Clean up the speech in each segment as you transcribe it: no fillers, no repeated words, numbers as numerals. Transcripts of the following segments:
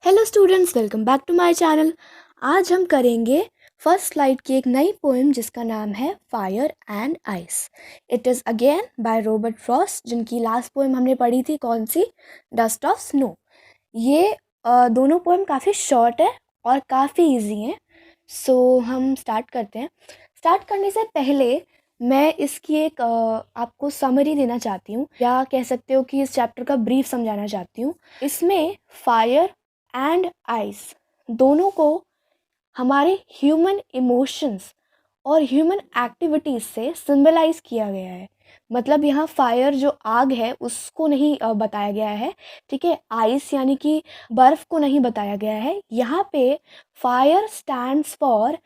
Hello students, welcome back to my channel. आज हम करेंगे फर्स्ट स्लाइड की एक नई पोएम जिसका नाम है fire and ice. It is again by Robert Frost, जिनकी लास्ट पोएम हमने पढ़ी थी, कौन सी, डस्ट ऑफ स्नो। ये दोनों पोएम काफ़ी शॉर्ट है और काफ़ी इजी हैं। सो हम स्टार्ट करते हैं। स्टार्ट करने से पहले मैं इसकी एक आपको समरी देना चाहती हूँ, या कह सकते हो कि इस चैप्टर का ब्रीफ समझाना चाहती हूँ। इसमें फायर एंड आइस दोनों को हमारे ह्यूमन इमोशंस और ह्यूमन एक्टिविटीज़ से सिंबलाइज किया गया है। मतलब यहाँ फायर जो आग है उसको नहीं बताया गया है, ठीक है। आइस यानी कि बर्फ़ को नहीं बताया गया है। यहाँ पे फायर स्टैंड्स फॉर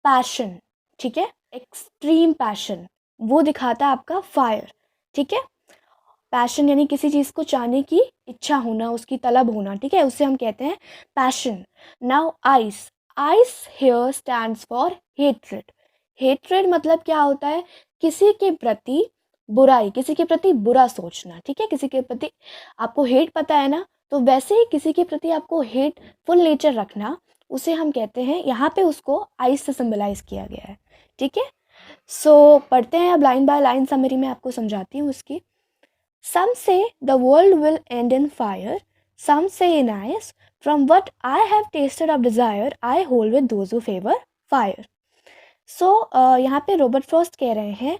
पैशन, ठीक है, एक्सट्रीम पैशन, वो दिखाता है आपका फायर, ठीक है। पैशन यानी किसी चीज़ को चाहने की इच्छा होना, उसकी तलब होना, ठीक है, उसे हम कहते हैं passion. Now ice, ice here stands for hatred. Hatred मतलब क्या होता है, किसी के प्रति बुराई, किसी के प्रति बुरा सोचना, ठीक है। किसी के प्रति आपको हेट पता है ना, तो वैसे ही किसी के प्रति आपको हेटफुल नेचर रखना, उसे हम कहते हैं, यहाँ पे उसको आइस से सिंबलाइज किया गया है, ठीक है। सो पढ़ते हैं अब लाइन बाय लाइन, समरी में आपको समझाती हूँ उसकी। Some say the world will end in fire, some say in ice. From what I have tasted of desire, I hold with those who favor fire. So यहाँ पे Robert Frost कह रहे हैं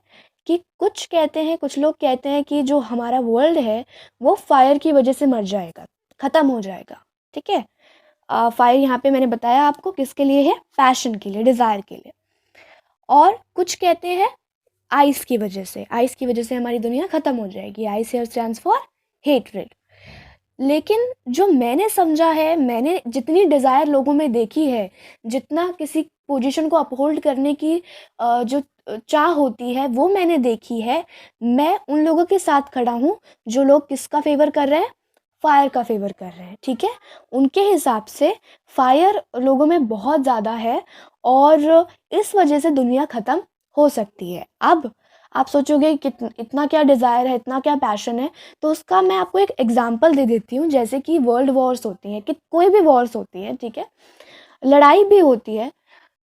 कि कुछ कहते हैं, कुछ लोग कहते हैं कि जो हमारा वर्ल्ड है वो फायर की वजह से मर जाएगा, ख़त्म हो जाएगा, ठीक है। फायर यहाँ पे मैंने बताया आपको किसके लिए है, पैशन के लिए, डिज़ायर के लिए। और कुछ कहते हैं आइस की वजह से, आइस की वजह से हमारी दुनिया ख़त्म हो जाएगी। Ice here stands for hatred. लेकिन जो मैंने समझा है, मैंने जितनी डिज़ायर लोगों में देखी है, जितना किसी पोजीशन को अपहोल्ड करने की जो चाह होती है वो मैंने देखी है, मैं उन लोगों के साथ खड़ा हूँ जो लोग किसका फेवर कर रहे हैं, फायर का फेवर कर रहे हैं, ठीक है। उनके हिसाब से फायर लोगों में बहुत ज़्यादा है और इस वजह से दुनिया ख़त्म हो सकती है। अब आप सोचोगे कि इतना क्या डिज़ायर है, इतना क्या पैशन है, तो उसका मैं आपको एक एग्जांपल दे देती हूँ। जैसे कि वर्ल्ड वॉर्स होती हैं, कि कोई भी वॉर्स होती है, ठीक है, लड़ाई भी होती है,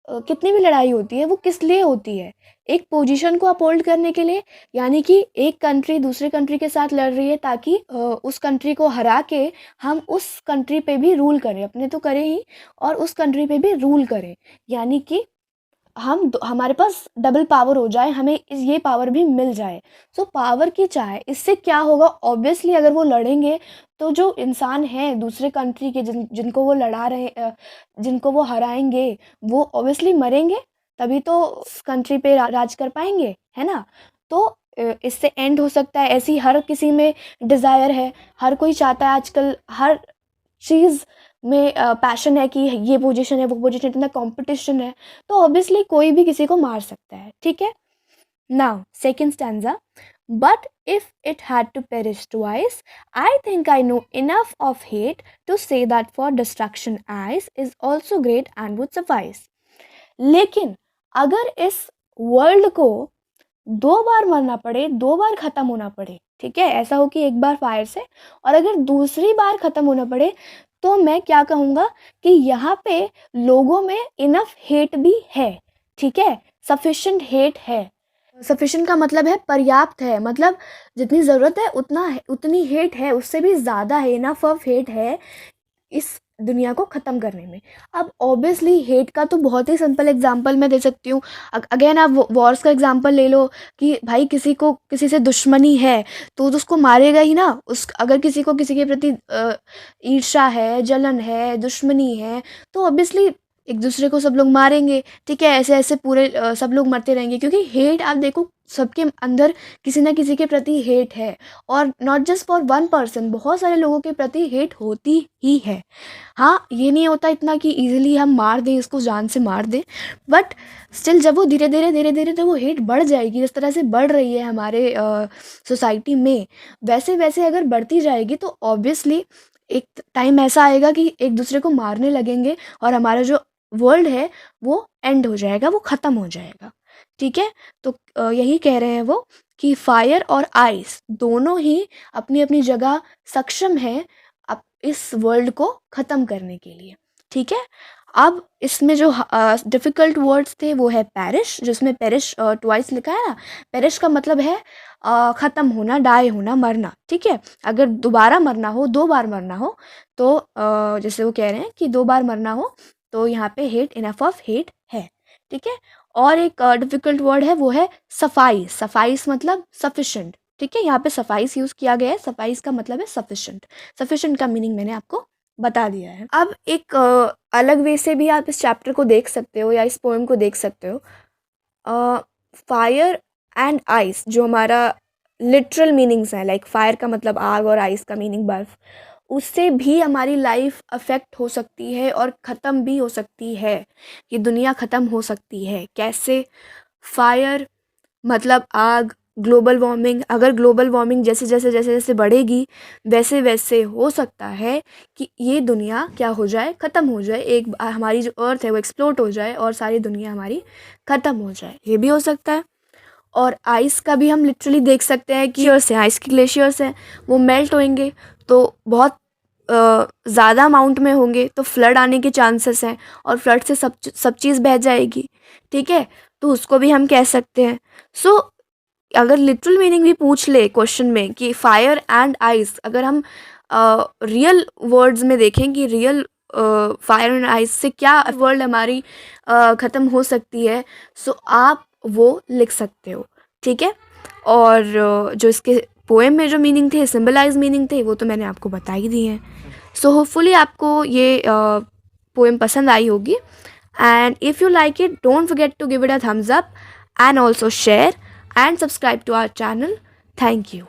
कितनी भी लड़ाई होती है, वो किस लिए होती है, एक पोजीशन को अपहोल्ड करने के लिए। यानी कि एक कंट्री दूसरे कंट्री के साथ लड़ रही है ताकि उस कंट्री को हरा के हम उस कंट्री पे भी रूल करें, अपने तो करें ही और उस कंट्री पे भी रूल करें। यानी कि हमारे पास डबल पावर हो जाए, हमें ये पावर भी मिल जाए। सो पावर की चाह, इससे क्या होगा, ऑब्वियसली अगर वो लड़ेंगे तो जो इंसान हैं दूसरे कंट्री के, जिनको वो लड़ा रहे, जिनको वो हराएंगे, वो ऑब्वियसली मरेंगे, तभी तो उस कंट्री पे राज कर पाएंगे, है ना। तो इससे एंड हो सकता है। ऐसी हर किसी में डिज़ायर है, हर कोई चाहता है, आजकल हर चीज़ में पैशन है कि ये पोजीशन है, वो पोजीशन, इतना कंपटीशन है, तो ऑब्वियसली कोई भी किसी को मार सकता है, ठीक है। Now second stanza, but if it had to perish twice, I think I know enough of hate to say that for destruction ice is also great and would suffice. लेकिन अगर इस वर्ल्ड को दो बार मरना पड़े, दो बार ख़त्म होना पड़े, ठीक है, ऐसा हो कि एक बार फायर से और अगर दूसरी बार ख़त्म होना पड़े, तो मैं क्या कहूँगा कि यहाँ पे लोगों में इनफ हेट भी है, ठीक है, सफिशेंट हेट है। सफिशेंट का मतलब है पर्याप्त है, मतलब जितनी ज़रूरत है उतना है, उतनी हेट है, उससे भी ज़्यादा है, इनफ ऑफ हेट है इस दुनिया को ख़त्म करने में। अब ऑब्वियसली हेट का तो बहुत ही सिंपल एग्जांपल मैं दे सकती हूँ। अगेन आप वॉर्स का एग्जांपल ले लो कि भाई किसी को किसी से दुश्मनी है तो उसको मारेगा ही ना। उस अगर किसी को किसी के प्रति ईर्ष्या है, जलन है, दुश्मनी है, तो ऑब्वियसली एक दूसरे को सब लोग मारेंगे, ठीक है। ऐसे ऐसे पूरे सब लोग मरते रहेंगे, क्योंकि हेट आप देखो सबके अंदर किसी ना किसी के प्रति हेट है, और not just for one person, बहुत सारे लोगों के प्रति हेट होती ही है। हाँ, ये नहीं होता इतना कि इजीली हम मार दें, इसको जान से मार दें, बट स्टिल जब वो धीरे धीरे धीरे धीरे तो वो हेट बढ़ जाएगी, जिस तरह से बढ़ रही है हमारे सोसाइटी में, वैसे वैसे अगर बढ़ती जाएगी तो ऑब्वियसली एक टाइम ऐसा आएगा कि एक दूसरे को मारने लगेंगे और हमारा जो वर्ल्ड है वो एंड हो जाएगा, वो ख़त्म हो जाएगा, ठीक है। तो यही कह रहे हैं वो कि फायर और आइस दोनों ही अपनी अपनी जगह सक्षम हैं इस वर्ल्ड को ख़त्म करने के लिए, ठीक है। अब इसमें जो डिफ़िकल्ट वर्ड्स थे वो है पेरिश, जिसमें पेरिश ट्वाइस लिखा है ना। पेरिश का मतलब है ख़त्म होना, डाई होना, मरना, ठीक है। अगर दोबारा मरना हो, 2 बार मरना हो तो जैसे वो कह रहे हैं कि 2 बार मरना हो तो यहाँ पे हेट, इनफ ऑफ हेट है, ठीक है। और एक डिफ़िकल्ट वर्ड है वो है सफाइस। सफाइस मतलब सफिशेंट, ठीक है। यहाँ पे सफाइस यूज़ किया गया है। सफाइस का मतलब है सफिशेंट। सफिशेंट का मीनिंग मैंने आपको बता दिया है। अब एक अलग वे से भी आप इस चैप्टर को देख सकते हो या इस पोएम को देख सकते हो। फायर एंड आइस जो हमारा लिटरल मीनिंग्स हैं, लाइक फायर का मतलब आग और आइस का मीनिंग बर्फ़, उससे भी हमारी लाइफ अफेक्ट हो सकती है और ख़त्म भी हो सकती है। ये दुनिया ख़त्म हो सकती है। कैसे? फायर मतलब आग, ग्लोबल वार्मिंग, अगर ग्लोबल वार्मिंग जैसे बढ़ेगी वैसे वैसे हो सकता है कि ये दुनिया क्या हो जाए, ख़त्म हो जाए। एक हमारी जो अर्थ है वो एक्सप्लोड हो जाए और सारी दुनिया हमारी ख़त्म हो जाए, ये भी हो सकता है। और आइस का भी हम लिटरली देख सकते हैं कि ग्लेशियर्स हैं, आइस के ग्लेशियर्स हैं, वो मेल्ट होंगे तो बहुत ज़्यादा अमाउंट में होंगे तो फ्लड आने के चांसेस हैं और फ्लड से सब चीज़ बह जाएगी, ठीक है। तो उसको भी हम कह सकते हैं। सो अगर लिटरल मीनिंग भी पूछ ले क्वेश्चन में कि फायर एंड आइस, अगर हम रियल वर्ड्स में देखें कि रियल फायर एंड आइस से क्या वर्ल्ड हमारी ख़त्म हो सकती है, सो आप वो लिख सकते हो, ठीक है। और जो इसके पोएम में जो मीनिंग थे, सिंबलाइज मीनिंग थे, वो तो मैंने आपको बता ही दिए हैं। सो होपफुली आपको ये पोएम पसंद आई होगी। And if you like it, don't forget to give it a thumbs up and also share and subscribe to our channel. Thank you.